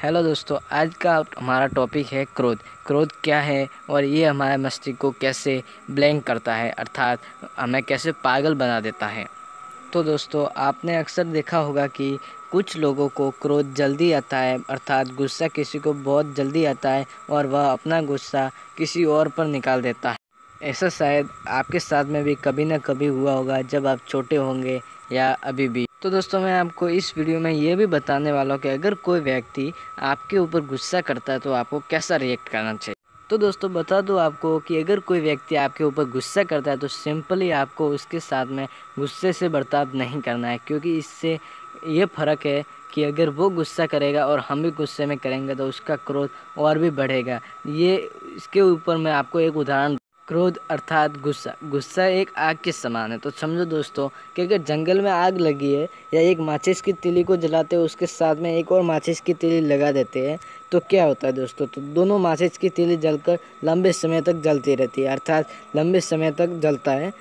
Hello दोस्तों, आज का हमारा टॉपिक है क्रोध। क्रोध क्या है और ये हमारे मस्तिष्क को कैसे ब्लैंक करता है, अर्थात हमें कैसे पागल बना देता है। तो दोस्तों, आपने अक्सर देखा होगा कि कुछ लोगों को क्रोध जल्दी आता है, अर्थात गुस्सा किसी को बहुत जल्दी आता है और वह अपना गुस्सा किसी और पर निकाल देता है। ऐसा शायद आपके साथ में भी कभी ना कभी हुआ होगा जब आप छोटे होंगे या अभी भी। तो दोस्तों, मैं आपको इस वीडियो में ये भी बताने वाला हूँ कि अगर कोई व्यक्ति आपके ऊपर गुस्सा करता है तो आपको कैसा रिएक्ट करना चाहिए। तो दोस्तों, बता दूं आपको कि अगर कोई व्यक्ति आपके ऊपर गुस्सा करता है तो सिंपली आपको उसके साथ में गुस्से से बर्ताव नहीं करना है, क्योंकि इससे ये फ़र्क है कि अगर वो गुस्सा करेगा और हम भी गुस्से में करेंगे तो उसका क्रोध और भी बढ़ेगा। ये इसके ऊपर मैं आपको एक उदाहरण। क्रोध अर्थात गुस्सा। गुस्सा एक आग के समान है। तो समझो दोस्तों कि अगर जंगल में आग लगी है या एक माचिस की तीली को जलाते हो उसके साथ में एक और माचिस की तीली लगा देते हैं तो क्या होता है दोस्तों, तो दोनों माचिस की तीली जलकर लंबे समय तक जलती रहती है, अर्थात लंबे समय तक जलता है।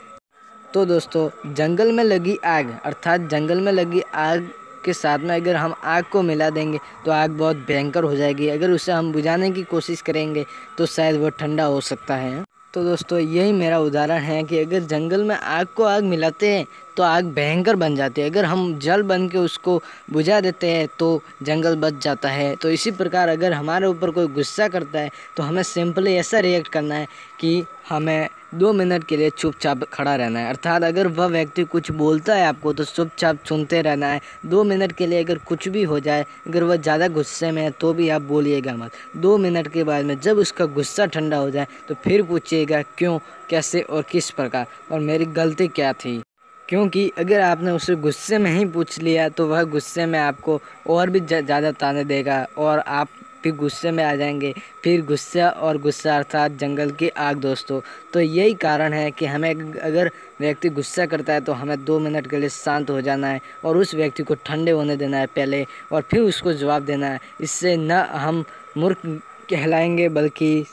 तो दोस्तों, जंगल में लगी आग अर्थात जंगल में लगी आग के साथ में अगर हम आग को मिला देंगे तो आग बहुत भयंकर हो जाएगी। अगर उसे हम बुझाने की कोशिश करेंगे तो शायद वो ठंडा हो सकता है। तो दोस्तों, यही मेरा उदाहरण है कि अगर जंगल में आग को आग मिलाते हैं तो आग भयंकर बन जाती है। अगर हम जल बन के उसको बुझा देते हैं तो जंगल बच जाता है। तो इसी प्रकार अगर हमारे ऊपर कोई गुस्सा करता है तो हमें सिंपली ऐसा रिएक्ट करना है कि हमें 2 मिनट के लिए चुपचाप खड़ा रहना है, अर्थात अगर वह व्यक्ति कुछ बोलता है आपको तो चुपचाप सुनते रहना है 2 मिनट के लिए। अगर कुछ भी हो जाए, अगर वह ज़्यादा गुस्से में है तो भी आप बोलिएगा मत। 2 मिनट के बाद में जब उसका गुस्सा ठंडा हो जाए तो फिर पूछिएगा क्यों, कैसे और किस प्रकार और मेरी गलती क्या थी। क्योंकि अगर आपने उसे गुस्से में ही पूछ लिया तो वह गुस्से में आपको और भी ज़्यादा ताने देगा और आप फिर गुस्से में आ जाएंगे। फिर गुस्सा और गुस्सा अर्थात जंगल की आग दोस्तों। तो यही कारण है कि हमें अगर व्यक्ति गुस्सा करता है तो हमें 2 मिनट के लिए शांत हो जाना है और उस व्यक्ति को ठंडे होने देना है पहले और फिर उसको जवाब देना है। इससे न हम मूर्ख कहलाएंगे बल्कि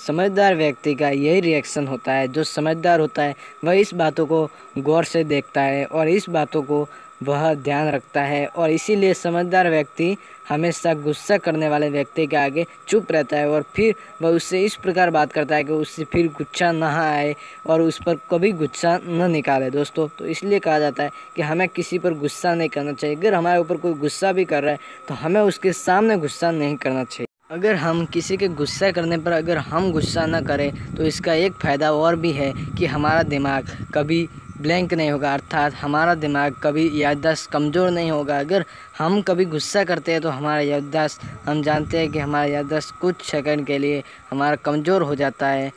समझदार व्यक्ति का यही रिएक्शन होता है। जो समझदार होता है वह इस बातों को गौर से देखता है और इस बातों को वह ध्यान रखता है और इसीलिए समझदार व्यक्ति हमेशा गुस्सा करने वाले व्यक्ति के आगे चुप रहता है और फिर वह उससे इस प्रकार बात करता है कि उससे फिर गुस्सा ना आए और उस पर कभी गुस्सा न निकाले दोस्तों। तो इसलिए कहा जाता है कि हमें किसी पर गुस्सा नहीं करना चाहिए। अगर हमारे ऊपर कोई गुस्सा भी कर रहा है तो हमें उसके सामने गुस्सा नहीं करना चाहिए। अगर हम किसी के गुस्सा करने पर अगर हम गुस्सा न करें तो इसका एक फ़ायदा और भी है कि हमारा दिमाग कभी ब्लैंक नहीं होगा, अर्थात हमारा दिमाग कभी याददाश्त कमज़ोर नहीं होगा। अगर हम कभी गुस्सा करते हैं तो हमारा याददाश्त, हम जानते हैं कि हमारा याददाश्त कुछ सेकंड के लिए हमारा कमज़ोर हो जाता है।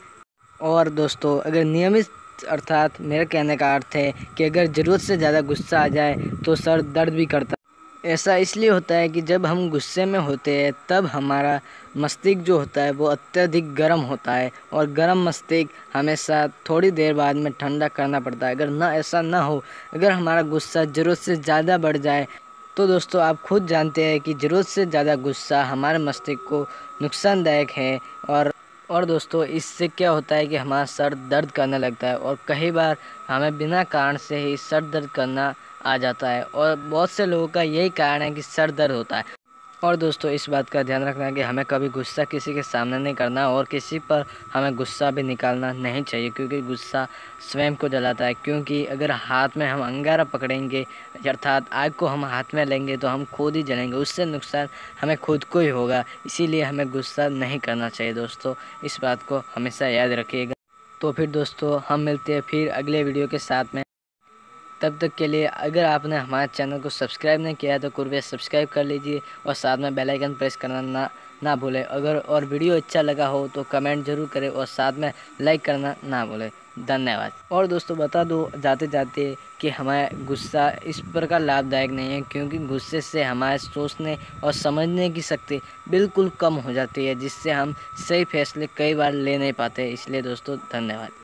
और दोस्तों, अगर नियमित अर्थात मेरे कहने का अर्थ है कि अगर ज़रूरत से ज़्यादा गुस्सा आ जाए तो सर दर्द भी करता है। ऐसा इसलिए होता है कि जब हम गुस्से में होते हैं तब हमारा मस्तिष्क जो होता है वो अत्यधिक गर्म होता है और गर्म मस्तिष्क हमेशा थोड़ी देर बाद में ठंडा करना पड़ता है। अगर ना ऐसा ना हो, अगर हमारा गुस्सा ज़रूरत से ज़्यादा बढ़ जाए तो दोस्तों आप खुद जानते हैं कि ज़रूरत से ज़्यादा गुस्सा हमारे मस्तिष्क को नुकसानदायक है। और दोस्तों, इससे क्या होता है कि हमारा सर दर्द करने लगता है और कई बार हमें बिना कारण से ही सर दर्द करना आ जाता है और बहुत से लोगों का यही कारण है कि सर दर्द होता है। और दोस्तों, इस बात का ध्यान रखना है कि हमें कभी गुस्सा किसी के सामने नहीं करना और किसी पर हमें गुस्सा भी निकालना नहीं चाहिए, क्योंकि गुस्सा स्वयं को जलाता है। क्योंकि अगर हाथ में हम अंगारा पकड़ेंगे अर्थात आग को हम हाथ में लेंगे तो हम खुद ही जलेंगे, उससे नुकसान हमें खुद को ही होगा। इसीलिए हमें गुस्सा नहीं करना चाहिए दोस्तों, इस बात को हमेशा याद रखिएगा। तो फिर दोस्तों, हम मिलते हैं फिर अगले वीडियो के साथ में। तब तक के लिए अगर आपने हमारे चैनल को सब्सक्राइब नहीं किया है तो कृपया सब्सक्राइब कर लीजिए और साथ में बेल आइकन प्रेस करना ना भूलें। अगर और वीडियो अच्छा लगा हो तो कमेंट जरूर करें और साथ में लाइक करना ना भूलें। धन्यवाद। और दोस्तों, बता दो जाते जाते कि हमारा गुस्सा इस प्रकार लाभदायक नहीं है, क्योंकि गुस्से से हमारे सोचने और समझने की शक्ति बिल्कुल कम हो जाती है, जिससे हम सही फैसले कई बार ले नहीं पाते। इसलिए दोस्तों, धन्यवाद।